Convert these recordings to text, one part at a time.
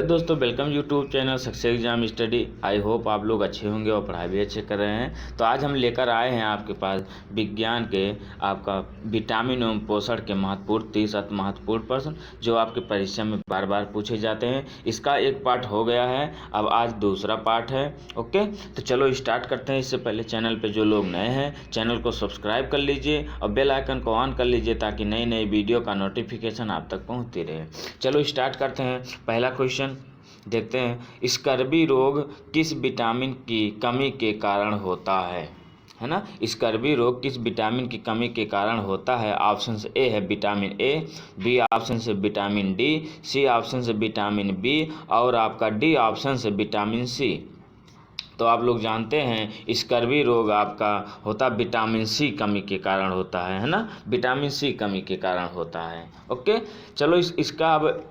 दोस्तों welcome YouTube channel success exam study. I hope आप लोग अच्छे होंगे और पढ़ाई भी अच्छे कर रहे हैं। तो आज हम लेकर आए हैं आपके पास विज्ञान के आपका विटामिन एवं पोषण के महत्वपूर्ण 30 अति महत्वपूर्ण प्रश्न जो आपके परीक्षा में बार बार पूछे जाते हैं। इसका एक पार्ट हो गया है, अब आज दूसरा पार्ट है। ओके, तो चलो स्टार्ट करते हैं। इससे पहले चैनल पर जो लोग नए हैं चैनल को सब्सक्राइब कर लीजिए और बेल आइकन को ऑन कर लीजिए ताकि नई नई वीडियो का नोटिफिकेशन आप तक पहुँचती रहे। चलो स्टार्ट करते हैं। पहला क्वेश्चन देखते हैं, स्कर्वी रोग किस विटामिन की कमी के कारण होता है ना। स्कर्वी रोग किस विटामिन की कमी के कारण होता है। ऑप्शन ए है विटामिन ए, बी ऑप्शन से विटामिन डी, सी ऑप्शन से विटामिन बी और आपका डी ऑप्शन से विटामिन सी। तो आप लोग जानते हैं स्कर्वी रोग आपका होता विटामिन सी कमी के कारण होता है ना, विटामिन सी कमी के कारण होता है। ओके, चलो इसका अब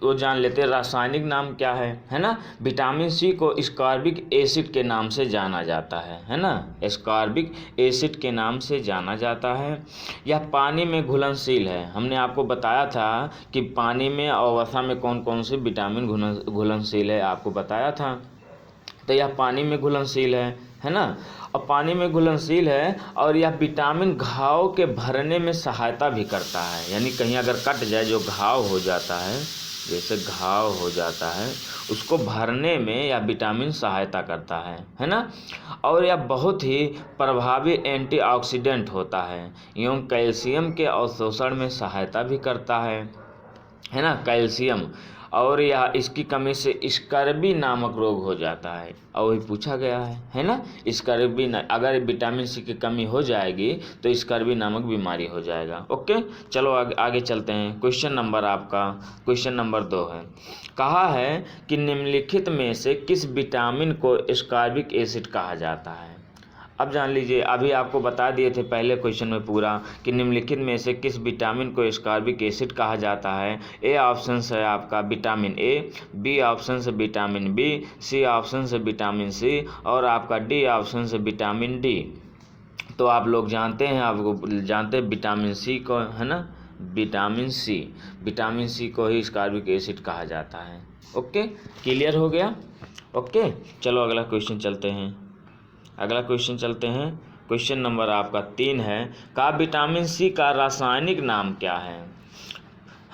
वो जान लेते हैं। रासायनिक नाम क्या है ना। विटामिन सी को स्कॉर्बिक एसिड के नाम से जाना जाता है ना, स्कॉर्बिक एसिड के नाम से जाना जाता है। यह पानी में घुलनशील है। हमने आपको बताया था कि पानी में और वसा में कौन कौन से विटामिन घुलनशील है, आपको बताया था। तो यह पानी में घुलनशील है ना, और पानी में घुलनशील है और यह विटामिन घाव के भरने में सहायता भी करता है। यानी कहीं अगर कट जाए, जो घाव हो जाता है, जैसे घाव हो जाता है, उसको भरने में यह विटामिन सहायता करता है ना। और यह बहुत ही प्रभावी एंटीऑक्सीडेंट होता है एवं कैल्शियम के अवशोषण में सहायता भी करता है ना, कैल्शियम। और यह इसकी कमी से स्कर्वी नामक रोग हो जाता है, और वही पूछा गया है ना। स्कर्वी अगर विटामिन सी की कमी हो जाएगी तो स्कर्वी नामक बीमारी हो जाएगा। ओके, चलो आगे चलते हैं। क्वेश्चन नंबर आपका क्वेश्चन नंबर 2 है। कहा है कि निम्नलिखित में से किस विटामिन को स्कॉर्बिक एसिड कहा जाता है। अब जान लीजिए, अभी आपको बता दिए थे पहले क्वेश्चन में पूरा कि निम्नलिखित में से किस विटामिन को स्कॉर्बिक एसिड कहा जाता है। ए ऑप्शन है आपका विटामिन ए, बी ऑप्शन से विटामिन बी, सी ऑप्शन से विटामिन सी और आपका डी ऑप्शन से विटामिन डी। तो आप लोग जानते हैं, आपको जानते हैं विटामिन सी को, है ना, विटामिन सी को ही स्कॉर्बिक एसिड कहा जाता है। ओके, क्लियर हो गया। ओके, चलो अगला क्वेश्चन चलते हैं। क्वेश्चन नंबर आपका 3 है। का विटामिन सी का रासायनिक नाम क्या है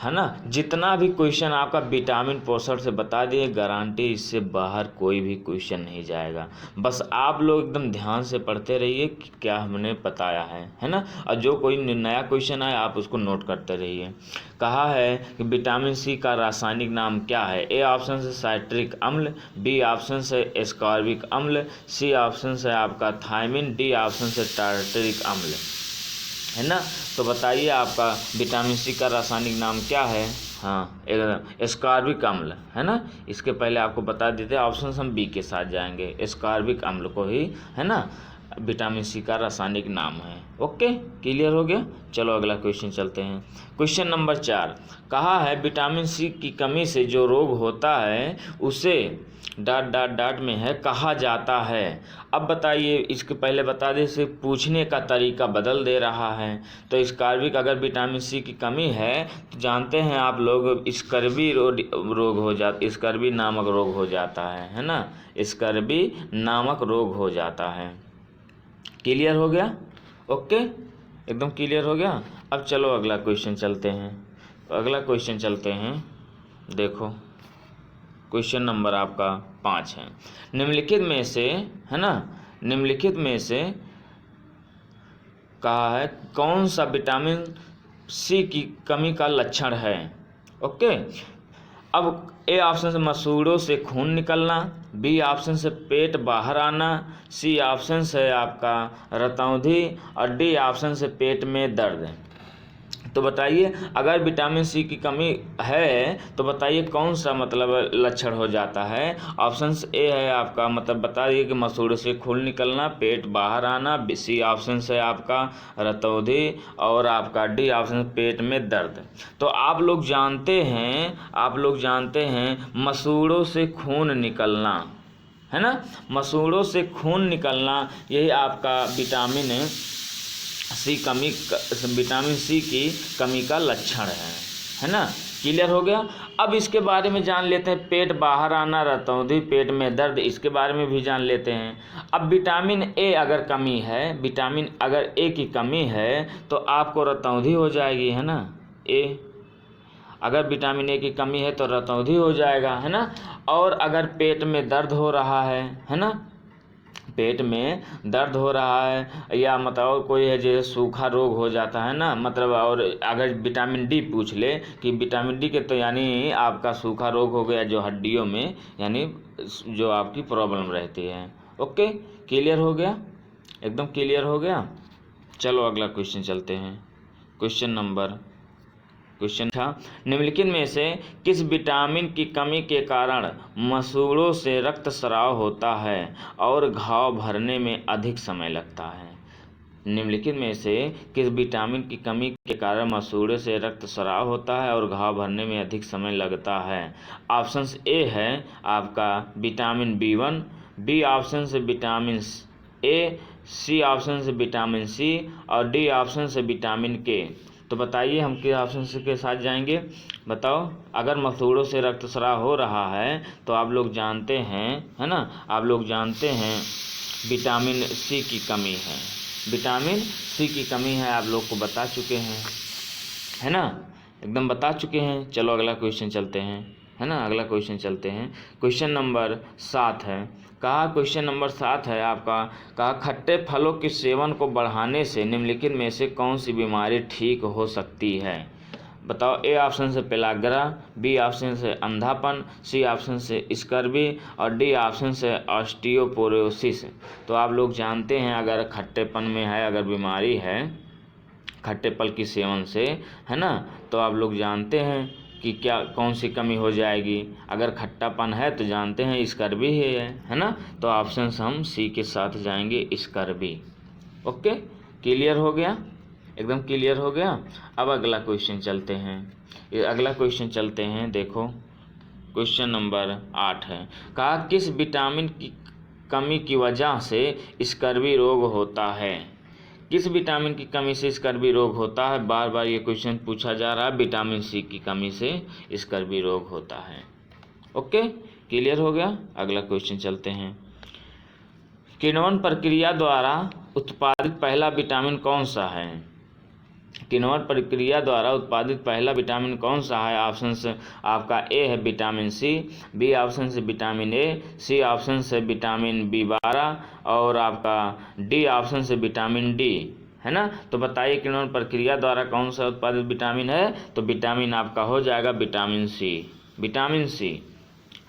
ना। जितना भी क्वेश्चन आपका विटामिन पोषण से बता दिए, गारंटी इससे बाहर कोई भी क्वेश्चन नहीं जाएगा। बस आप लोग एकदम ध्यान से पढ़ते रहिए कि क्या हमने बताया है ना। और जो कोई नया क्वेश्चन आए आप उसको नोट करते रहिए। कहा है कि विटामिन सी का रासायनिक नाम क्या है। ए ऑप्शन से साइट्रिक अम्ल, बी ऑप्शन से एस्कॉर्बिक अम्ल, सी ऑप्शन से आपका थायमिन, डी ऑप्शन से टार्टरिक अम्ल, है ना। तो बताइए आपका विटामिन सी का रासायनिक नाम क्या है। हाँ, एस्कॉर्बिक अम्ल, है ना। इसके पहले आपको बता देते हैं, ऑप्शन हम बी के साथ जाएंगे, एस्कॉर्बिक अम्ल को ही, है ना, विटामिन सी का रासायनिक नाम है। ओके, क्लियर हो गया। चलो अगला क्वेश्चन चलते हैं। क्वेश्चन नंबर 4 कहा है विटामिन सी की कमी से जो रोग होता है उसे ... में है कहा जाता है। अब बताइए, इसके पहले बता दें, इसे पूछने का तरीका बदल दे रहा है। तो स्कॉर्बिक अगर विटामिन सी की कमी है तो जानते हैं आप लोग स्कर्वी रोग हो जाता, स्कर्वी नामक रोग हो जाता है ना, स्कर्वी नामक रोग हो जाता है। क्लियर हो गया। ओके, एकदम क्लियर हो गया। अब चलो अगला क्वेश्चन चलते हैं। देखो क्वेश्चन नंबर आपका 5 है। निम्नलिखित में से कहा है कौन सा विटामिन सी की कमी का लक्षण है। ओके, अब ए ऑप्शन से मसूड़ों से खून निकलना, बी ऑप्शन से पेट बाहर आना, सी ऑप्शन से आपका रतौंधी और डी ऑप्शन से पेट में दर्द। तो बताइए, अगर विटामिन सी की कमी है तो बताइए कौन सा मतलब लक्षण हो जाता है। ऑप्शन ए है आपका, मतलब बताइए कि मसूड़ों से खून निकलना, पेट बाहर आना, सी ऑप्शन से आपका रतौंधी और आपका डी ऑप्शन पेट में दर्द। तो आप लोग जानते हैं मसूड़ों से खून निकलना, है ना, मसूड़ों से खून निकलना, यही आपका विटामिन सी की कमी का लक्षण है ना। क्लियर हो गया। अब इसके बारे में जान लेते हैं, पेट बाहर आना, रतौंधी, पेट में दर्द, इसके बारे में भी जान लेते हैं। अब विटामिन ए अगर कमी है, विटामिन अगर ए की कमी है तो आपको रतौंधी हो जाएगी, है ना। ए अगर विटामिन ए की कमी है तो रतौंधी हो जाएगा, है ना। और अगर पेट में दर्द हो रहा है ना, पेट में दर्द हो रहा है या मतलब कोई है जैसे सूखा रोग हो जाता है ना, मतलब और अगर विटामिन डी पूछ ले कि विटामिन डी के तो यानी आपका सूखा रोग हो गया जो हड्डियों में, यानी जो आपकी प्रॉब्लम रहती है। ओके, क्लियर हो गया, एकदम क्लियर हो गया। चलो अगला क्वेश्चन चलते हैं। क्वेश्चन था, निम्नलिखित में से किस विटामिन की कमी के कारण मसूड़ों से रक्तस्राव होता है और घाव भरने में अधिक समय लगता है। निम्नलिखित में से किस विटामिन की कमी के कारण मसूड़े से रक्तस्राव होता है और घाव भरने में अधिक समय लगता है। ऑप्शंस ए है आपका विटामिन B1, बी ऑप्शन से विटामिन ए, सी ऑप्शन से विटामिन सी और डी ऑप्शन से विटामिन के। तो बताइए हम किस ऑप्शन के साथ जाएंगे, बताओ। अगर मसूड़ों से रक्तस्राव हो रहा है तो आप लोग जानते हैं, है ना, आप लोग जानते हैं विटामिन सी की कमी है, विटामिन सी की कमी है, आप लोग को बता चुके हैं, है ना, एकदम बता चुके हैं। चलो अगला क्वेश्चन चलते हैं, है ना, अगला क्वेश्चन चलते हैं। क्वेश्चन नंबर 7 है, क्वेश्चन नंबर 7 है आपका, खट्टे फलों के सेवन को बढ़ाने से निम्नलिखित में से कौन सी बीमारी ठीक हो सकती है। बताओ। ए ऑप्शन से पेलाग्रा, बी ऑप्शन से अंधापन, सी ऑप्शन से स्कर्वी और डी ऑप्शन से ऑस्टियोपोरोसिस। तो आप लोग जानते हैं अगर खट्टेपन में है, अगर बीमारी है खट्टे फल की सेवन से, है ना, तो आप लोग जानते हैं कि क्या कौन सी कमी हो जाएगी। अगर खट्टापन है तो जानते हैं स्कर्वी है ना, तो ऑप्शन हम सी के साथ जाएंगे, स्कर्वी। ओके, क्लियर हो गया, एकदम क्लियर हो गया। अब अगला क्वेश्चन चलते हैं, देखो क्वेश्चन नंबर 8 है, किस विटामिन की कमी की वजह से स्कर्वी रोग होता है। किस विटामिन की कमी से स्कर्वी रोग होता है, बार बार ये क्वेश्चन पूछा जा रहा है। विटामिन सी की कमी से स्कर्वी रोग होता है। ओके, क्लियर हो गया। अगला क्वेश्चन चलते हैं, किण्वन प्रक्रिया द्वारा उत्पादित पहला विटामिन कौन सा है। किण्वन प्रक्रिया द्वारा उत्पादित पहला विटामिन कौन सा है। ऑप्शन से आपका ए है विटामिन सी, बी ऑप्शन से विटामिन ए, सी ऑप्शन से विटामिन B12 और आपका डी ऑप्शन से विटामिन डी, है ना। तो बताइए किण्वन प्रक्रिया द्वारा कौन सा उत्पादित विटामिन है। तो विटामिन आपका हो जाएगा विटामिन सी,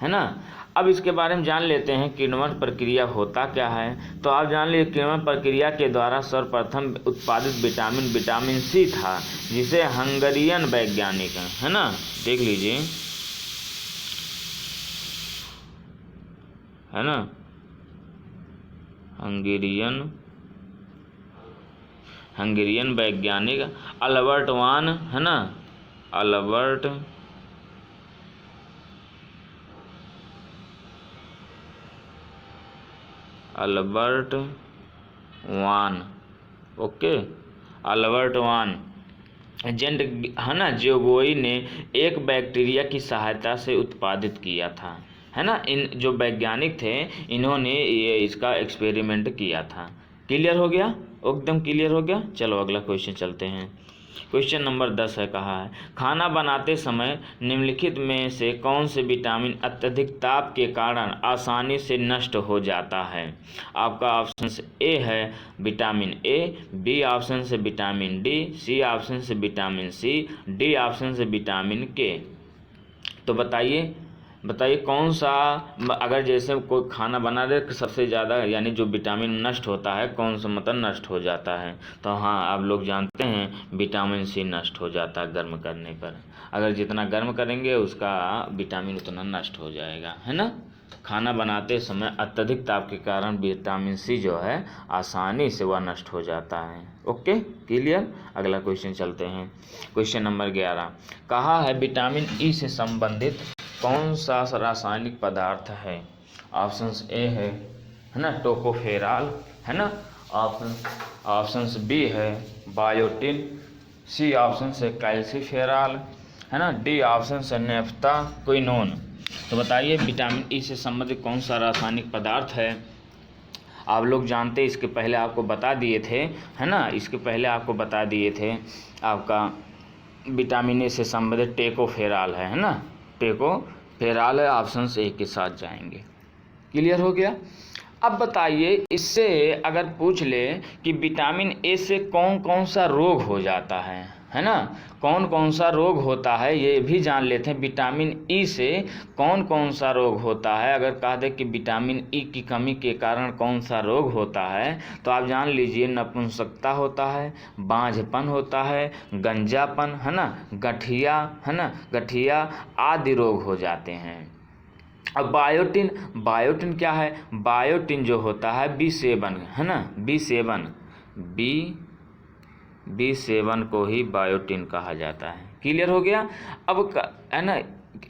है ना। अब इसके बारे में जान लेते हैं किण्वन प्रक्रिया होता क्या है। तो आप जान लीजिए किण्वन प्रक्रिया के द्वारा सर्वप्रथम उत्पादित विटामिन सी था, जिसे हंगरियन वैज्ञानिक, है ना, देख लीजिए, है ना, हंगेरियन वैज्ञानिक अल्बर्ट वान, है ना, अल्बर्ट वान, ओके, अल्बर्ट वान एजेंट, है ना, जोगोई ने एक बैक्टीरिया की सहायता से उत्पादित किया था, है ना। इन जो वैज्ञानिक थे इन्होंने ये इसका एक्सपेरिमेंट किया था। क्लियर हो गया, एकदम क्लियर हो गया। चलो अगला क्वेश्चन चलते हैं। क्वेश्चन नंबर 10 है, खाना बनाते समय निम्नलिखित में से कौन से विटामिन अत्यधिक ताप के कारण आसानी से नष्ट हो जाता है। आपका ऑप्शन ए है विटामिन ए, बी ऑप्शन से विटामिन डी, सी ऑप्शन से विटामिन सी, डी ऑप्शन से विटामिन के। तो बताइए कौन सा, अगर जैसे कोई खाना बना दे सबसे ज़्यादा यानी जो विटामिन नष्ट होता है, कौन सा मतलब नष्ट हो जाता है। तो हाँ, आप लोग जानते हैं विटामिन सी नष्ट हो जाता है गर्म करने पर। अगर जितना गर्म करेंगे उसका विटामिन उतना नष्ट हो जाएगा, है ना। खाना बनाते समय अत्यधिक ताप के कारण विटामिन सी जो है आसानी से वह नष्ट हो जाता है। Okay, clear. अगला क्वेश्चन चलते हैं। क्वेश्चन नंबर 11, कहा है विटामिन ई से संबंधित कौन सा रासायनिक पदार्थ है। ऑप्शंस ए है ना, टोकोफेरॉल, है ना, ऑप्शंस बी है बायोटिन, सी ऑप्शन से कैल्सीफेरॉल है ना। डी ऑप्शन है नेफ्थाक्विनोन। तो बताइए विटामिन ई से संबंधित कौन सा रासायनिक पदार्थ है। आप लोग जानते, इसके पहले आपको बता दिए थे, है ना, इसके पहले आपको बता दिए थे आपका विटामिन ए से संबंधित टेकोफेराल है ना, टेकोफेराल है, ऑप्शन ए के साथ जाएंगे। क्लियर हो गया। अब बताइए इससे अगर पूछ ले कि विटामिन ए से कौन कौन सा रोग हो जाता है ना, कौन कौन सा रोग होता है ये भी जान लेते हैं। विटामिन ई से कौन कौन सा रोग होता है, अगर कह दे कि विटामिन ई की कमी के कारण कौन सा रोग होता है, तो आप जान लीजिए नपुंसकता होता है, बांझपन होता है, गंजापन, है ना, गठिया, है ना, गठिया आदि रोग हो जाते हैं। अब बायोटिन क्या है, बायोटिन जो होता है B7, है ना, B7 को ही बायोटिन कहा जाता है। क्लियर हो गया। अब है ना,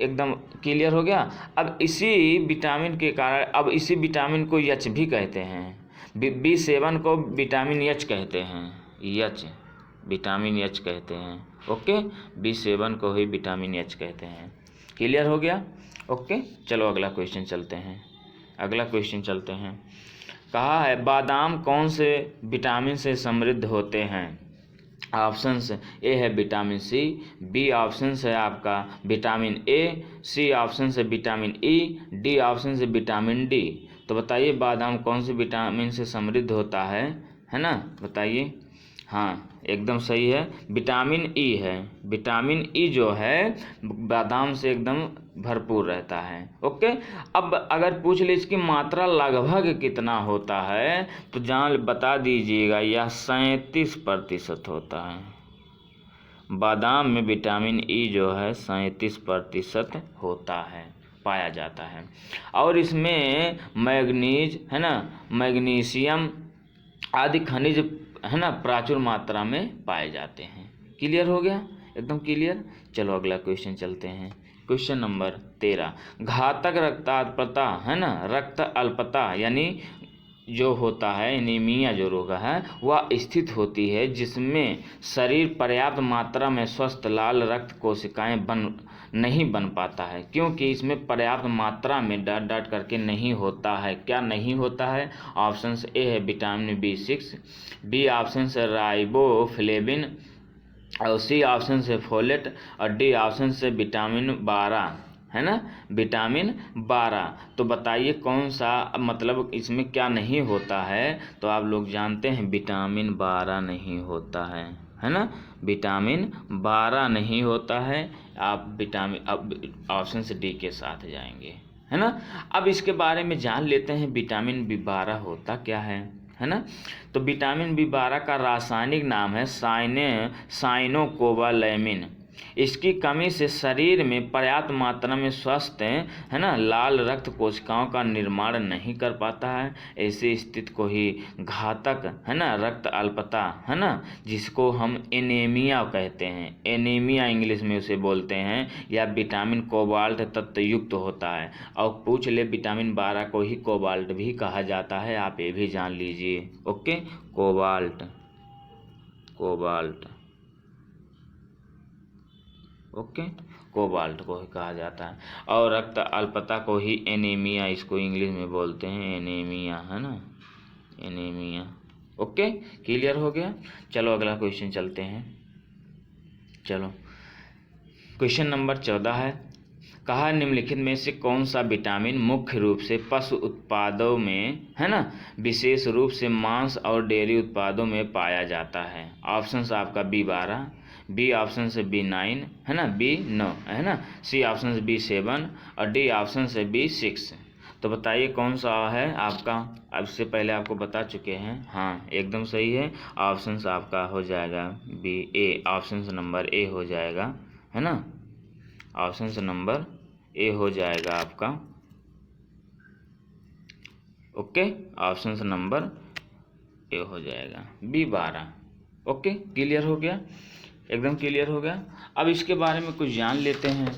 एकदम क्लियर हो गया। अब इसी विटामिन के कारण, अब इसी विटामिन को एच भी कहते हैं, B7 को विटामिन एच कहते हैं, विटामिन एच कहते हैं। ओके, B7 को ही विटामिन एच कहते हैं। क्लियर हो गया। ओके, चलो अगला क्वेश्चन चलते हैं। कहा है बादाम कौन से विटामिन से समृद्ध होते हैं। ऑप्शंस ए है विटामिन सी, बी ऑप्शन है आपका विटामिन ए, सी ऑप्शन है विटामिन ई, डी ऑप्शन है विटामिन डी। तो बताइए बादाम कौन से विटामिन से समृद्ध होता है ना, बताइए। हाँ, एकदम सही है, विटामिन ई है। विटामिन ई जो है बादाम से एकदम भरपूर रहता है। ओके, अब अगर पूछ ले इसकी मात्रा लगभग कितना होता है, तो जान बता दीजिएगा, यह 37% होता है। बादाम में विटामिन ई जो है 37% होता है, पाया जाता है। और इसमें मैग्नीज, है ना, मैग्नीशियम आदि खनिज, है ना, प्रचुर मात्रा में पाए जाते हैं। क्लियर हो गया, एकदम क्लियर। चलो अगला क्वेश्चन चलते हैं। क्वेश्चन नंबर 13, घातक रक्ताल्पता, है ना, रक्त अल्पता यानी जो होता है एनीमिया जो रोग है वह स्थित होती है जिसमें शरीर पर्याप्त मात्रा में स्वस्थ लाल रक्त कोशिकाएं नहीं बन पाता है, क्योंकि इसमें पर्याप्त मात्रा में डॉट करके नहीं होता है। क्या नहीं होता है। ऑप्शन ए है विटामिन B6, बी ऑप्शन है राइबोफ्लेविन, और सी ऑप्शन से फोलेट, और डी ऑप्शन से विटामिन 12, है ना, विटामिन 12। तो बताइए कौन सा, मतलब इसमें क्या नहीं होता है। तो आप लोग जानते हैं विटामिन 12 नहीं होता है ना, विटामिन 12 नहीं होता है। आप विटामिन, अब ऑप्शन से डी के साथ जाएंगे, है ना। अब इसके बारे में जान लेते हैं विटामिन B12 होता क्या है ना। तो विटामिन B12 का रासायनिक नाम है साइनोकोबालैमिन। इसकी कमी से शरीर में पर्याप्त मात्रा में स्वस्थ, है ना, लाल रक्त कोशिकाओं का निर्माण नहीं कर पाता है। ऐसी स्थिति को ही घातक, है ना, रक्त अल्पता, है ना, जिसको हम एनीमिया कहते हैं, एनीमिया इंग्लिश में उसे बोलते हैं, या विटामिन कोबाल्ट तत्व युक्त होता है। और पूछ ले विटामिन 12 को ही कोबाल्ट भी कहा जाता है, आप ये भी जान लीजिए। ओके, कोबाल्ट, ओके, कोबाल्ट को ही कहा जाता है। और रक्त अल्पता को ही एनीमिया, इसको इंग्लिश में बोलते हैं एनीमिया, है ना, एनीमिया। ओके, क्लियर हो गया। चलो अगला क्वेश्चन चलते हैं। चलो क्वेश्चन नंबर 14 है, कहा निम्नलिखित में से कौन सा विटामिन मुख्य रूप से पशु उत्पादों में, है ना, विशेष रूप से मांस और डेयरी उत्पादों में पाया जाता है। ऑप्शन आपका B12, बी ऑप्शन से B9, है ना, B9, है ना, सी ऑप्शन से B7, और डी ऑप्शन से B6। तो बताइए कौन सा है आपका। अब इससे पहले आपको बता चुके हैं। हाँ, एकदम सही है, ऑप्शन आपका हो जाएगा A, ऑप्शन नंबर ए हो जाएगा, है ना, ऑप्शन नंबर ए हो जाएगा आपका। ओके, ऑप्शन नंबर ए हो जाएगा B12। ओके, क्लियर हो गया, एकदम क्लियर हो गया। अब इसके बारे में कुछ जान लेते हैं।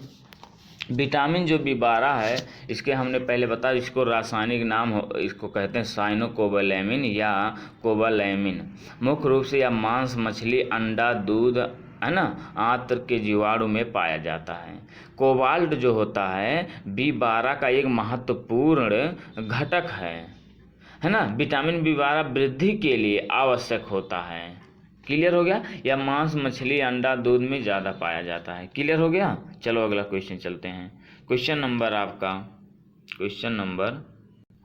विटामिन जो B12 है, इसके हमने पहले बताया, इसको रासायनिक नाम इसको कहते हैं साइनोकोबालैमिन या कोबालैमिन। मुख्य रूप से यह मांस, मछली, अंडा, दूध है ना, आंत्र के जीवाणु में पाया जाता है। कोबाल्ट जो होता है B12 का एक महत्वपूर्ण घटक है ना, विटामिन B12 वृद्धि के लिए आवश्यक होता है। क्लियर हो गया। या मांस, मछली, अंडा, दूध में ज़्यादा पाया जाता है। क्लियर हो गया। चलो अगला क्वेश्चन चलते हैं। क्वेश्चन नंबर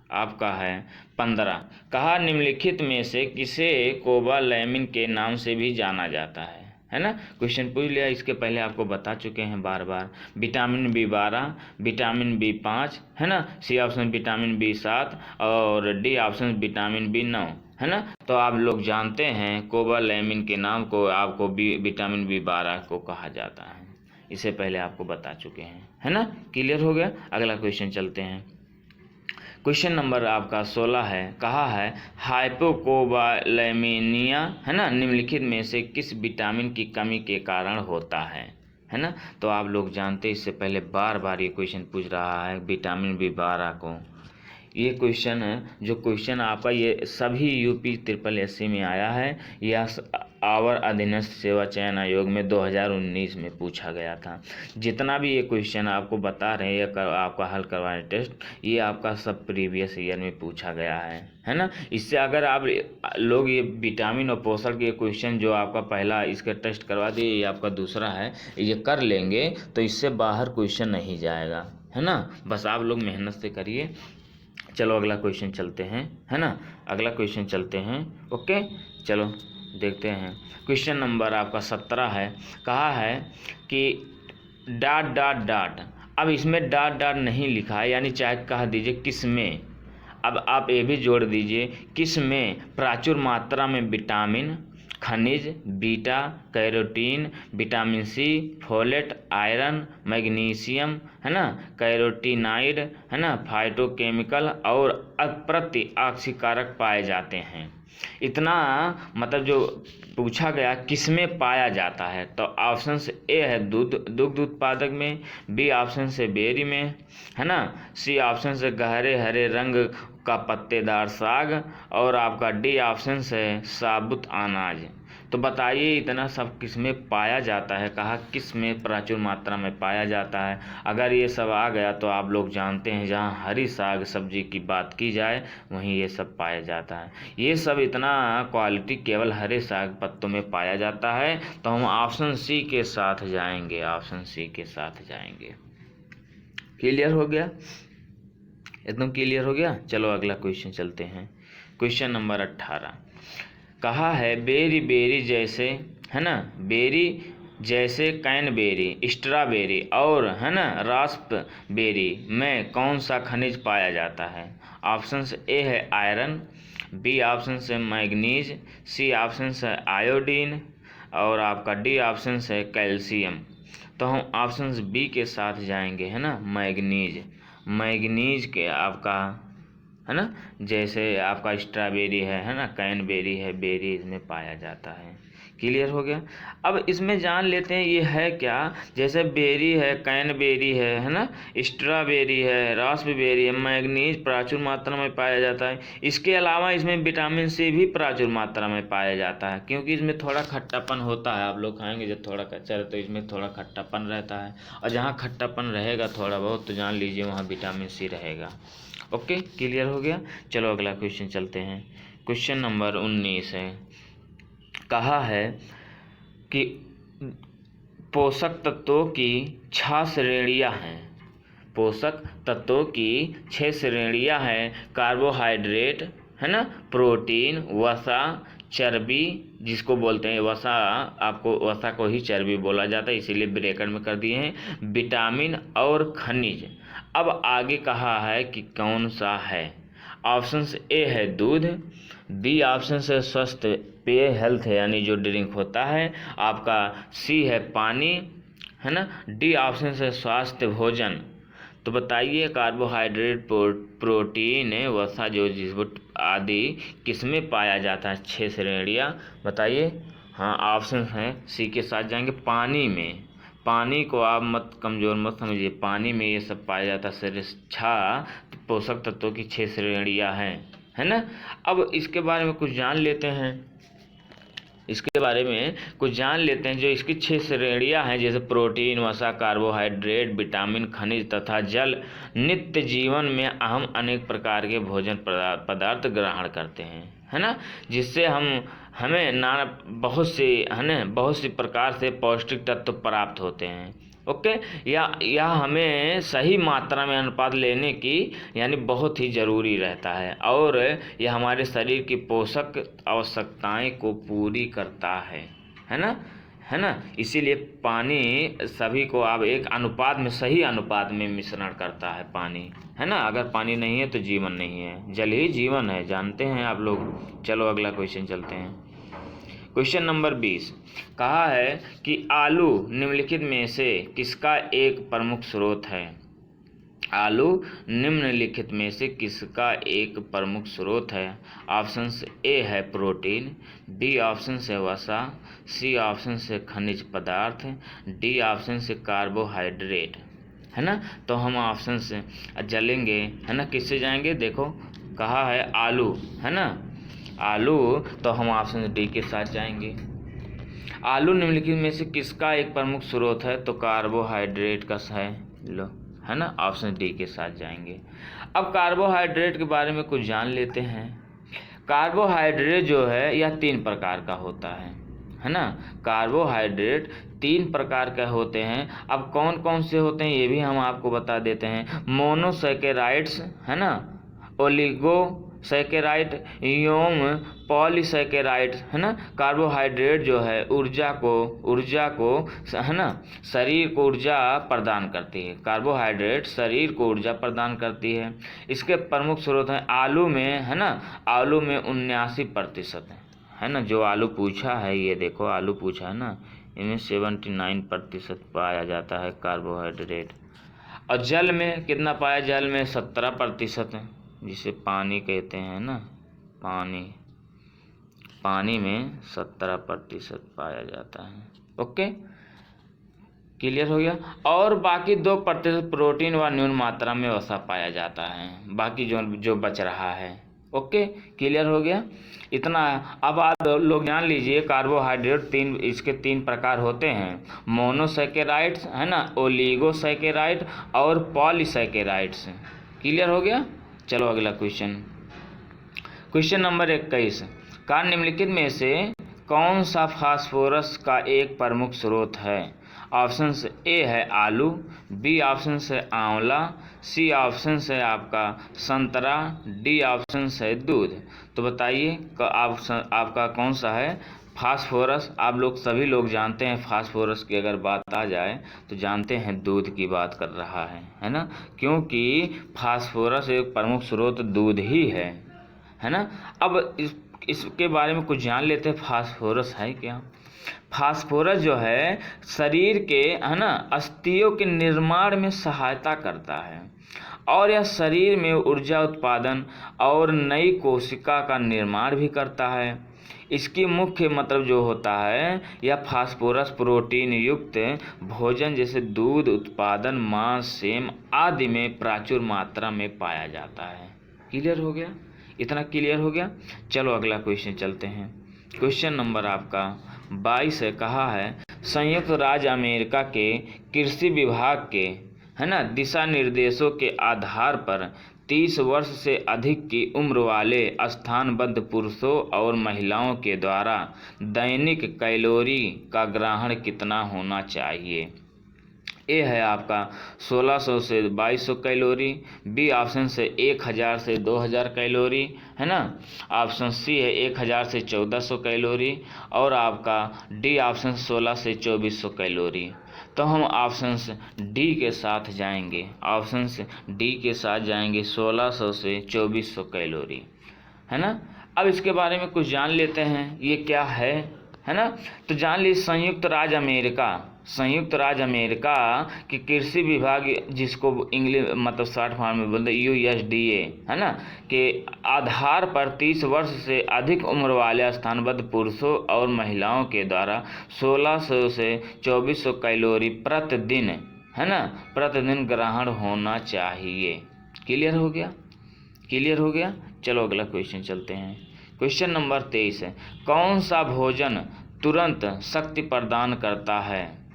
आपका है 15। कहा निम्नलिखित में से किसे कोबालैमिन के नाम से भी जाना जाता है ना। क्वेश्चन पूछ लिया, इसके पहले आपको बता चुके हैं बार बार। विटामिन B12, विटामिन B5 है ना, सी ऑप्शन विटामिन B7 और डी ऑप्शन विटामिन B9 है ना। तो आप लोग जानते हैं कोबालैमिन के नाम को आपको विटामिन B12 को कहा जाता है, इससे पहले आपको बता चुके हैं, है ना। क्लियर हो गया। अगला क्वेश्चन चलते हैं। क्वेश्चन नंबर आपका 16 है। कहा है हाइपोकोबालैमिनिया है ना, निम्नलिखित में से किस विटामिन की कमी के कारण होता है ना। तो आप लोग जानते हैं, इससे पहले बार बार ये क्वेश्चन पूछ रहा है विटामिन B12 को। ये क्वेश्चन है, जो क्वेश्चन आपका ये सभी UP SSC में आया है, या आवर अधीनस्थ सेवा चयन आयोग में 2019 में पूछा गया था। जितना भी ये क्वेश्चन आपको बता रहे हैं या आपका हल करवाने टेस्ट, ये आपका सब प्रीवियस ईयर में पूछा गया है ना। इससे अगर आप लोग ये विटामिन और पोषण के क्वेश्चन जो आपका पहला इसका टेस्ट करवा दिए, ये आपका दूसरा है, ये कर लेंगे तो इससे बाहर क्वेश्चन नहीं जाएगा, है ना। बस आप लोग मेहनत से करिए। चलो अगला क्वेश्चन चलते हैं, है ना। अगला क्वेश्चन चलते हैं। ओके, चलो देखते हैं। क्वेश्चन नंबर आपका 17 है। कहा है कि ... अब इसमें ... नहीं लिखा है, यानी चाहे कह दीजिए किस में। अब आप ये भी जोड़ दीजिए किस में प्रचुर मात्रा में विटामिन, खनिज, beta carotene, vitamin C, folate, iron, magnesium है ना, कैरोटीनाइड है ना, फाइटोकेमिकल और अप्रतिऑक्सीकारक पाए जाते हैं। इतना मतलब जो पूछा गया किस में पाया जाता है, तो ऑप्शन से ए है दुग्ध उत्पादक में, बी ऑप्शन से बेरी में है ना, सी ऑप्शन से गहरे हरे रंग का पत्तेदार साग, और आपका डी ऑप्शन से साबुत अनाज। तो बताइए इतना सब किस में पाया जाता है। कहा किस में प्रचुर मात्रा में पाया जाता है। अगर ये सब आ गया तो आप लोग जानते हैं जहाँ हरी साग सब्जी की बात की जाए वहीं ये सब पाया जाता है। ये सब इतना क्वालिटी केवल हरे साग पत्तों में पाया जाता है। तो हम ऑप्शन सी के साथ जाएंगे, ऑप्शन सी के साथ जाएंगे। क्लियर हो गया, एकदम क्लियर हो गया। चलो अगला क्वेश्चन चलते हैं। Question number 18। कहा है बेरी जैसे है ना, बेरी जैसे कैनबेरी, स्ट्रॉबेरी और है ना रास्पबेरी में कौन सा खनिज पाया जाता है। ऑप्शन ए है आयरन, बी ऑप्शन से मैग्नीज, सी ऑप्शन से आयोडीन, और आपका डी ऑप्शन से कैल्शियम। तो हम ऑप्शन बी के साथ जाएंगे, है ना, मैग्नीज के आपका है ना, जैसे आपका स्ट्रॉबेरी है ना, कैनबेरी है, बेरी इसमें पाया जाता है। क्लियर हो गया। अब इसमें जान लेते हैं ये है क्या। जैसे बेरी है, कैनबेरी है ना, स्ट्रॉबेरी है, रास्पबेरी है, मैग्नीज प्रचुर मात्रा में पाया जाता है। इसके अलावा इसमें विटामिन C भी प्रचुर मात्रा में पाया जाता है, क्योंकि इसमें थोड़ा खट्टापन होता है। आप लोग खाएंगे जब थोड़ा कच्चा तो इसमें थोड़ा खट्टापन रहता है, और जहाँ खट्टापन रहेगा थोड़ा बहुत तो जान लीजिए वहाँ विटामिन C रहेगा। ओके, क्लियर हो गया। चलो अगला क्वेश्चन चलते हैं। क्वेश्चन नंबर 19 है। कहा है कि पोषक तत्वों की 6 श्रेणियां हैं। पोषक तत्वों की 6 श्रेणियां हैं। कार्बोहाइड्रेट है ना, प्रोटीन, वसा, चर्बी जिसको बोलते हैं वसा, आपको वसा को ही चर्बी बोला जाता है इसीलिए ब्रैकेट में कर दिए हैं, विटामिन और खनिज। अब आगे कहा है कि कौन सा है। ऑप्शन ए है दूध, बी ऑप्शन से स्वस्थ पेय हेल्थ है यानी जो ड्रिंक होता है आपका, सी है पानी है ना, डी ऑप्शन से स्वास्थ्य भोजन। तो बताइए कार्बोहाइड्रेट, प्रोटीन, वसा जो जिस आदि किसमें पाया जाता है। 6 श्रेणियाँ बताइए। हाँ, ऑप्शन हैं सी के साथ जाएंगे, पानी में। पानी को आप मत कमज़ोर मत समझिए, पानी में ये सब पाया जाता है। 6 पोषक तत्वों की 6 श्रेणियाँ हैं, है ना। अब इसके बारे में कुछ जान लेते हैं। इसके बारे में कुछ जान लेते हैं। जो इसकी 6 श्रेणियां हैं, जैसे प्रोटीन, वसा, कार्बोहाइड्रेट, विटामिन, खनिज तथा जल, नित्य जीवन में हम अनेक प्रकार के भोजन पदार्थ ग्रहण करते हैं, है ना, जिससे हमें बहुत सी प्रकार से पौष्टिक तत्व प्राप्त होते हैं। ओके, या हमें सही मात्रा में अनुपात लेने की यानी बहुत ही ज़रूरी रहता है, और यह हमारे शरीर की पोषक आवश्यकताएं को पूरी करता है ना। इसीलिए पानी सभी को अब एक अनुपात में, सही अनुपात में मिश्रण करता है पानी, है ना। अगर पानी नहीं है तो जीवन नहीं है, जल ही जीवन है, जानते हैं आप लोग। चलो अगला क्वेश्चन चलते हैं। क्वेश्चन नंबर 20 कहा है कि आलू निम्नलिखित में से किसका एक प्रमुख स्रोत है। आलू निम्नलिखित में से किसका एक प्रमुख स्रोत है। ऑप्शन ए है प्रोटीन, बी ऑप्शन से वसा, सी ऑप्शन से खनिज पदार्थ, डी ऑप्शन से कार्बोहाइड्रेट, है ना। तो हम ऑप्शन से जलेंगे, है ना, किससे जाएंगे, देखो कहा है आलू, है ना, आलू, तो हम ऑप्शन डी के साथ जाएंगे। आलू निम्नलिखित में से किसका एक प्रमुख स्रोत है, तो कार्बोहाइड्रेट का है, लो, है ना, ऑप्शन डी के साथ जाएंगे। अब कार्बोहाइड्रेट के बारे में कुछ जान लेते हैं। कार्बोहाइड्रेट जो है यह 3 प्रकार का होता है ना। कार्बोहाइड्रेट 3 प्रकार के होते हैं। अब कौन कौन से होते हैं ये भी हम आपको बता देते हैं। मोनोसैकेराइड्स, है ना, ओलिगोसैकेराइड एवं पॉलीसैकेराइड, है ना। कार्बोहाइड्रेट जो है ऊर्जा को है ना, शरीर को ऊर्जा प्रदान करती है। कार्बोहाइड्रेट शरीर को ऊर्जा प्रदान करती है। इसके प्रमुख स्रोत हैं आलू में, है ना, आलू में 79% है ना। जो आलू पूछा है, ये देखो आलू पूछा है ना, इनमें 79% पाया जाता है कार्बोहाइड्रेट। और जल में कितना पाया, जल में 17% है, जिसे पानी कहते हैं ना, पानी में 17% पाया जाता है। ओके, क्लियर हो गया। और बाकी 2% प्रोटीन व न्यून मात्रा में वसा पाया जाता है, बाकी जो बच रहा है। ओके, क्लियर हो गया इतना। अब आप लोग जान लीजिए कार्बोहाइड्रेट इसके 3 प्रकार होते हैं। मोनोसैकेराइड्स, है ना, ओलिगोसैकेराइड और पॉलीसैकेराइड्स। क्लियर हो गया। चलो अगला क्वेश्चन नंबर 21 का निम्नलिखित में से कौन सा फास्फोरस का एक प्रमुख स्रोत है। ऑप्शन ए है आलू, बी ऑप्शन से आंवला, सी ऑप्शन से आपका संतरा, डी ऑप्शन से दूध। तो बताइए आपका कौन सा है फास्फोरस। आप लोग सभी लोग जानते हैं फास्फोरस की अगर बात आ जाए तो जानते हैं दूध की बात कर रहा है ना, क्योंकि फास्फोरस एक प्रमुख स्रोत दूध ही है ना। अब इसके बारे में कुछ जान लेते हैं, फास्फोरस है क्या। फास्फोरस जो है शरीर के, है ना, अस्थियों के निर्माण में सहायता करता है, और यह शरीर में ऊर्जा उत्पादन और नई कोशिका का निर्माण भी करता है। इसकी मुख्य मतलब जो होता है, यह फास्फोरस प्रोटीन युक्त भोजन जैसे दूध उत्पादन, मांस, सेम आदि में प्रचुर मात्रा में पाया जाता है। क्लियर हो गया, इतना क्लियर हो गया। चलो अगला क्वेश्चन चलते हैं। क्वेश्चन नंबर आपका 22 है, कहा है संयुक्त राज्य अमेरिका के कृषि विभाग के, है ना, दिशा निर्देशों के आधार पर 30 वर्ष से अधिक की उम्र वाले स्थानबद्ध पुरुषों और महिलाओं के द्वारा दैनिक कैलोरी का ग्रहण कितना होना चाहिए। ए है आपका 1600 से 2200 कैलोरी, बी ऑप्शन से 1000 से 2000 कैलोरी, है ना, ऑप्शन सी है 1000 से 1400 कैलोरी, और आपका डी ऑप्शन 16 से 2400 कैलोरी। तो हम ऑप्शन डी के साथ जाएंगे, ऑप्शन डी के साथ जाएंगे 1600 से 2400 कैलोरी, है ना। अब इसके बारे में कुछ जान लेते हैं, ये क्या है ना। तो जान लीजिए संयुक्त राज्य अमेरिका की कृषि विभाग, जिसको इंग्लिश मतलब शॉर्ट फॉर्म में बोलते USDA, है ना, के आधार पर 30 वर्ष से अधिक उम्र वाले स्थानबद्ध पुरुषों और महिलाओं के द्वारा 1600 से 2400 कैलोरी प्रतिदिन, है ना, प्रतिदिन ग्रहण होना चाहिए। क्लियर हो गया। चलो अगला क्वेश्चन चलते हैं। क्वेश्चन नंबर 23 है, कौन सा भोजन तुरंत शक्ति प्रदान करता है?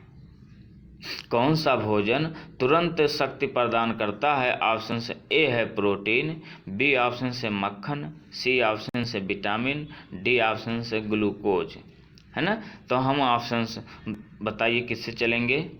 कौन सा भोजन तुरंत शक्ति प्रदान करता है? ऑप्शन से ए है प्रोटीन, बी ऑप्शन से मक्खन, सी ऑप्शन से विटामिन, डी ऑप्शन से ग्लूकोज, है ना। तो हम ऑप्शन बताइए किससे चलेंगे?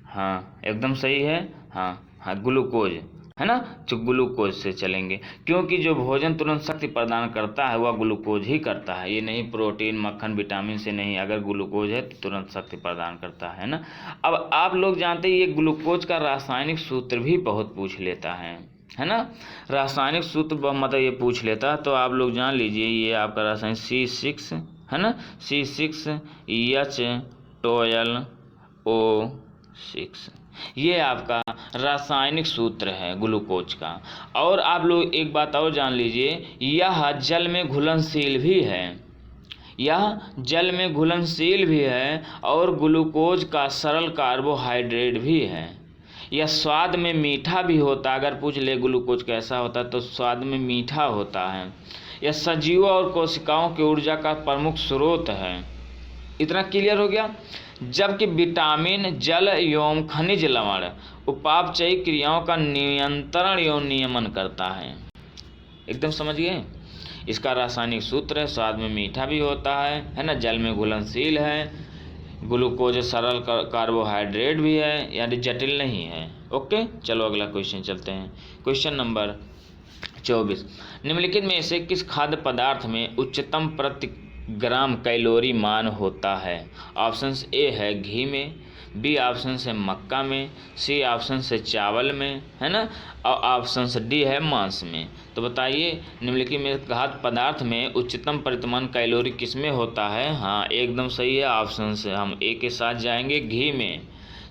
हाँ एकदम सही है, हाँ ग्लूकोज, है ना। तो ग्लूकोज से चलेंगे, क्योंकि जो भोजन तुरंत शक्ति प्रदान करता है वह ग्लूकोज ही करता है, ये नहीं प्रोटीन मक्खन विटामिन से नहीं। अगर ग्लूकोज है तो तुरंत शक्ति प्रदान करता है ना। अब आप लोग जानते हैं ये ग्लूकोज का रासायनिक सूत्र भी बहुत पूछ लेता है ना। रासायनिक सूत्र मतलब ये पूछ लेता है, तो आप लोग जान लीजिए ये आपका रासायनिक C6 है ना, C6H12O6, ये आपका रासायनिक सूत्र है ग्लूकोज का। और आप लोग एक बात और जान लीजिए, यह जल में घुलनशील भी है, यह जल में घुलनशील भी है और ग्लूकोज का सरल कार्बोहाइड्रेट भी है। यह स्वाद में मीठा भी होता है, अगर पूछ ले ग्लूकोज कैसा होता है तो स्वाद में मीठा होता है। यह सजीवों और कोशिकाओं की ऊर्जा का प्रमुख स्रोत है। इतना क्लियर हो गया। जबकि विटामिन जल एवं खनिज लवण उपापचयी क्रियाओं का नियंत्रण एवं नियमन करता है। एकदम समझ गए। इसका रासायनिक सूत्र है, स्वाद में मीठा भी होता है ना, जल में घुलनशील है, ग्लूकोज सरल कार्बोहाइड्रेट भी है, यानी जटिल नहीं है। ओके चलो अगला क्वेश्चन चलते हैं। क्वेश्चन नंबर 24, निम्नलिखित में से किस खाद्य पदार्थ में उच्चतम प्रति ग्राम कैलोरी मान होता है? ऑप्शन ए है घी में, बी ऑप्शन से मक्का में, सी ऑप्शन से चावल में, है ना, और ऑप्शन से डी है मांस में। तो बताइए निम्नलिखित में खाद्य पदार्थ में उच्चतम परिमाण कैलोरी किस में होता है? हाँ एकदम सही है, ऑप्शन से हम ए के साथ जाएंगे, घी में।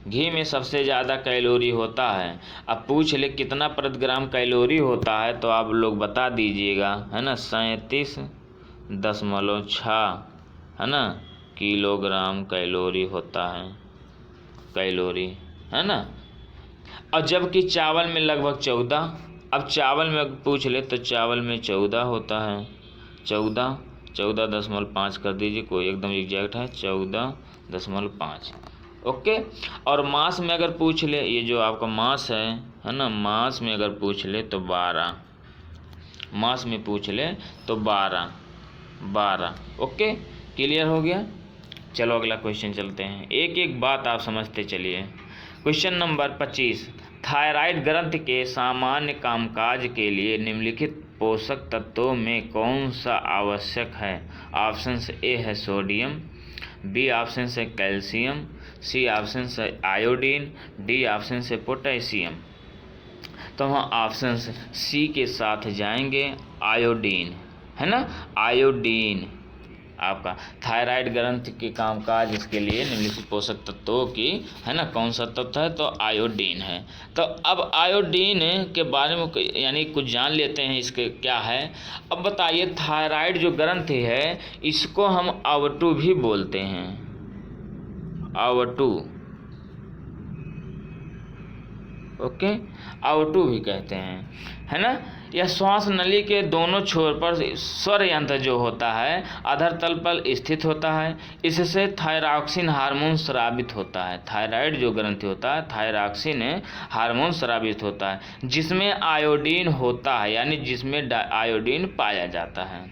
घी में सबसे ज़्यादा कैलोरी होता है। अब पूछ ले कितना प्रति ग्राम कैलोरी होता है तो आप लोग बता दीजिएगा, है ना, 37.6 है ना किलोग्राम कैलोरी होता है, कैलोरी, है ना। और जबकि चावल में लगभग 14, अब चावल में पूछ ले तो चावल में 14 होता है, 14.5 कर दीजिए, कोई एकदम एग्जैक्ट है 14.5। ओके। और मांस में अगर पूछ ले, ये जो आपका मांस है ना, मांस में अगर पूछ ले तो 12, मांस में पूछ ले तो 12। ओके क्लियर हो गया। चलो अगला क्वेश्चन चलते हैं, एक एक बात आप समझते चलिए। क्वेश्चन नंबर 25, थायराइड ग्रंथि के सामान्य कामकाज के लिए निम्नलिखित पोषक तत्वों में कौन सा आवश्यक है? ऑप्शन ए है सोडियम, बी ऑप्शन से कैल्शियम, सी ऑप्शन से आयोडीन, डी ऑप्शन से पोटेशियम। तो हम ऑप्शन सी के साथ जाएंगे, आयोडीन, है ना, आयोडीन आपका थायराइड ग्रंथि के कामकाज इसके लिए निम्नलिखित पोषक तत्वों की, है ना, कौन सा तत्व है? तो आयोडीन है। तो अब आयोडीन के बारे में यानी कुछ जान लेते हैं, इसके क्या है। अब बताइए थायराइड जो ग्रंथि है इसको हम अवटु भी बोलते हैं, अवटु, ओके, अवटु भी कहते हैं, है ना। यह श्वास नली के दोनों छोर पर स्वर यंत्र जो होता है अधर तल पर स्थित होता है। इससे थायरॉक्सिन हार्मोन स्रावित होता है। थायराइड जो ग्रंथि होता है थायरॉक्सिन हार्मोन स्रावित होता है, जिसमें आयोडीन होता है, यानी जिसमें आयोडीन पाया जाता है।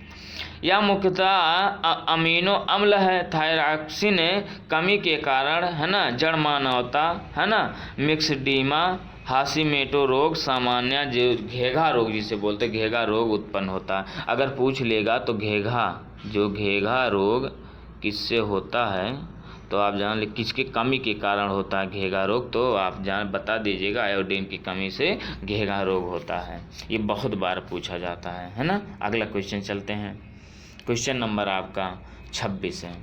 यह मुख्यतः अमीनो अम्ल है। थायरॉक्सिन कमी के कारण, है ना, जड़ मानवता, है ना, मिक्सडीमा, हाशीमोटो रोग, सामान्य जो घेघा रोग जिसे बोलते हैं घेघा रोग उत्पन्न होता है। अगर पूछ लेगा तो घेघा रोग किससे होता है तो आप जान ले किसके कमी के कारण होता है घेघा रोग, तो आप बता दीजिएगा आयोडीन की कमी से घेघा रोग होता है। ये बहुत बार पूछा जाता है ना। अगला क्वेश्चन चलते हैं। क्वेश्चन नंबर आपका 26 है।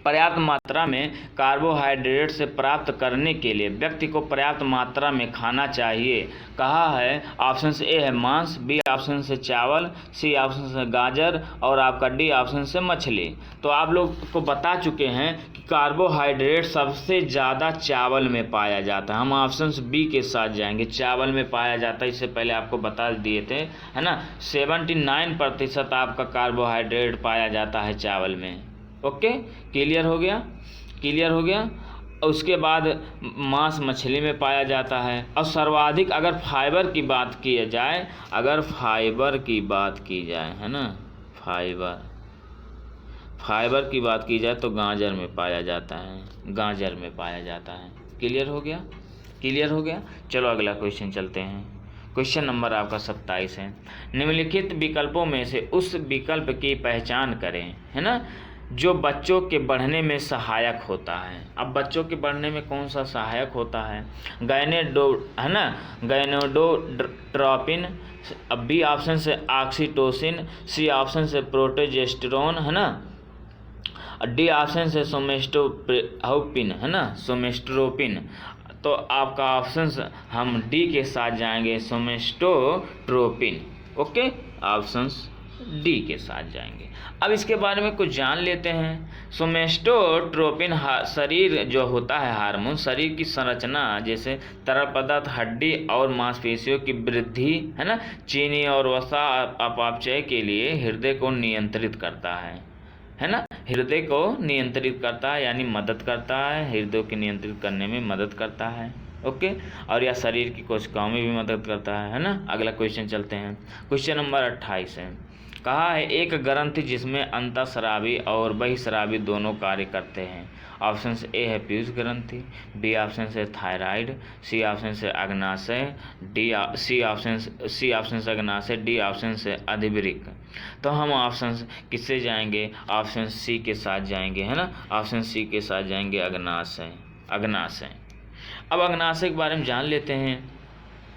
पर्याप्त मात्रा में कार्बोहाइड्रेट से प्राप्त करने के लिए व्यक्ति को पर्याप्त मात्रा में खाना चाहिए। कहा है ऑप्शन ए है मांस, बी ऑप्शन से चावल, सी ऑप्शन से गाजर और आपका डी ऑप्शन से मछली। तो आप लोग को बता चुके हैं कि कार्बोहाइड्रेट सबसे ज़्यादा चावल में पाया जाता है। हम ऑप्शन बी के साथ जाएंगे, चावल में पाया जाता है। इससे पहले आपको बता दिए थे, है ना, 79% आपका कार्बोहाइड्रेट पाया जाता है चावल में। ओके, क्लियर हो गया, क्लियर हो गया। उसके बाद मांस मछली में पाया जाता है। और सर्वाधिक अगर फाइबर की बात की जाए, अगर फाइबर की बात की जाए, है ना, फाइबर की बात की जाए तो गाजर में पाया जाता है, गाजर में पाया जाता है। क्लियर हो गया, क्लियर हो गया। चलो अगला क्वेश्चन चलते हैं। क्वेश्चन नंबर आपका 27 है। निम्नलिखित विकल्पों में से उस विकल्प की पहचान करें, है ना, जो बच्चों के बढ़ने में सहायक होता है। अब बच्चों के बढ़ने में कौन सा सहायक होता है? है ना, गायनेडोट्रोपिन, बी ऑप्शन से ऑक्सीटोसिन, सी ऑप्शन से प्रोजेस्टेरोन, है ना, डी ऑप्शन से सोमेस्टोप्रोपिन, है ना, सोमेस्ट्रोपिन। तो आपका ऑप्शन हम डी के साथ जाएंगे, सोमेस्टोट्रोपिन। ओके, ऑप्शन डी के साथ जाएंगे। अब इसके बारे में कुछ जान लेते हैं। सोमेस्टोट्रोपिन शरीर जो होता है हार्मोन, शरीर की संरचना जैसे तरल पदार्थ, हड्डी और मांसपेशियों की वृद्धि, है ना, चीनी और वसा अपचय के लिए हृदय को नियंत्रित करता है ना, हृदय को नियंत्रित करता है, यानी मदद करता है, हृदय को नियंत्रित करने में मदद करता है। ओके, और यह शरीर की कोशिकाओं में भी मदद करता है ना। अगला क्वेश्चन चलते हैं। क्वेश्चन नंबर 28 है। कहा है एक ग्रंथि जिसमें अंतःस्रावी और बहिःस्रावी दोनों कार्य करते हैं। ऑप्शन ए है पीयूष ग्रंथि, बी ऑप्शन से थायराइड, सी ऑप्शन से अग्नाशय, सी ऑप्शन से अग्नाशय, डी ऑप्शन से अधिवृक्क। तो हम ऑप्शन किससे जाएंगे? ऑप्शन सी के साथ जाएंगे, है ना, ऑप्शन सी के साथ जाएंगे, अग्नाशय। अब अग्नाशय के बारे में जान लेते हैं,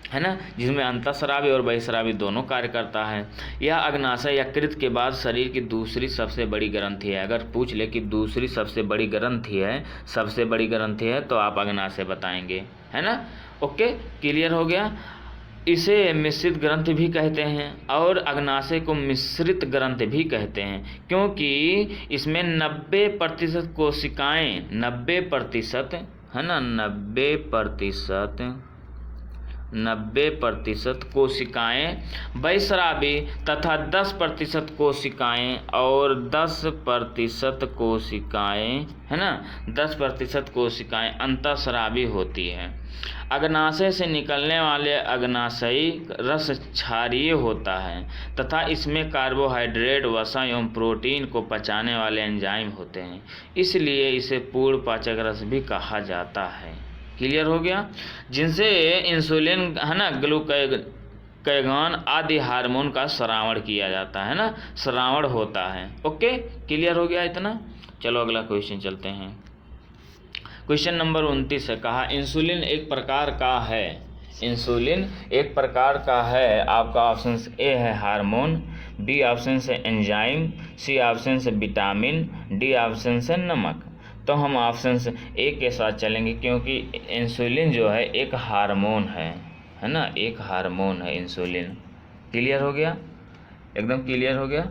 है ना, जिसमें अंतःस्रावी और बहिःस्रावी दोनों कार्य करता है। यह अग्नाशय यकृत के बाद शरीर की दूसरी सबसे बड़ी ग्रंथि है। अगर पूछ ले कि दूसरी सबसे बड़ी ग्रंथि है तो आप अग्नाशय बताएंगे, है ना। ओके, क्लियर हो गया। इसे मिश्रित ग्रंथि भी कहते हैं और अग्नाशय को मिश्रित ग्रंथि भी कहते हैं, क्योंकि इसमें 90% कोशिकाएं, 90%, है ना, 90% कोशिकाएं बहिःस्रावी तथा 10% कोशिकाएं और 10% कोशिकाएं, है ना, 10% कोशिकाएं अंतःस्रावी होती हैं। अग्नाशय से निकलने वाले अग्नाशयी रस क्षारीय होता है तथा इसमें कार्बोहाइड्रेट, वसा एवं प्रोटीन को पचाने वाले एंजाइम होते हैं, इसलिए इसे पूर्ण पाचक रस भी कहा जाता है। क्लियर हो गया। जिनसे इंसुलिन, है ना, ग्लूकागॉन आदि हार्मोन का स्रावण किया जाता है ना, स्रावण होता है। ओके, क्लियर हो गया इतना। चलो अगला क्वेश्चन चलते हैं। क्वेश्चन नंबर 29 है। कहा इंसुलिन एक प्रकार का है। आपका ऑप्शन ए है हार्मोन, बी ऑप्शन से एंजाइम, सी ऑप्शन से विटामिन, डी ऑप्शन से नमक। तो हम ऑप्शन ए के साथ चलेंगे, क्योंकि इंसुलिन जो है एक हार्मोन है ना, एक हार्मोन है इंसुलिन। क्लियर हो गया, एकदम क्लियर हो गया।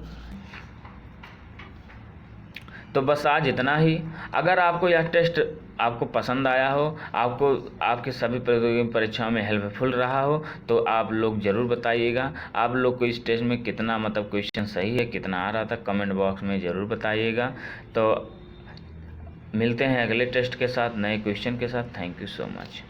तो बस आज इतना ही। अगर आपको यह टेस्ट आपको पसंद आया हो, आपको आपके सभी प्रतियोगी परीक्षाओं में हेल्पफुल रहा हो, तो आप लोग ज़रूर बताइएगा। आप लोग को इस टेस्ट में कितना मतलब क्वेश्चन सही है, कितना आ रहा था, कमेंट बॉक्स में ज़रूर बताइएगा। तो मिलते हैं अगले टेस्ट के साथ, नए क्वेश्चन के साथ। Thank you so much.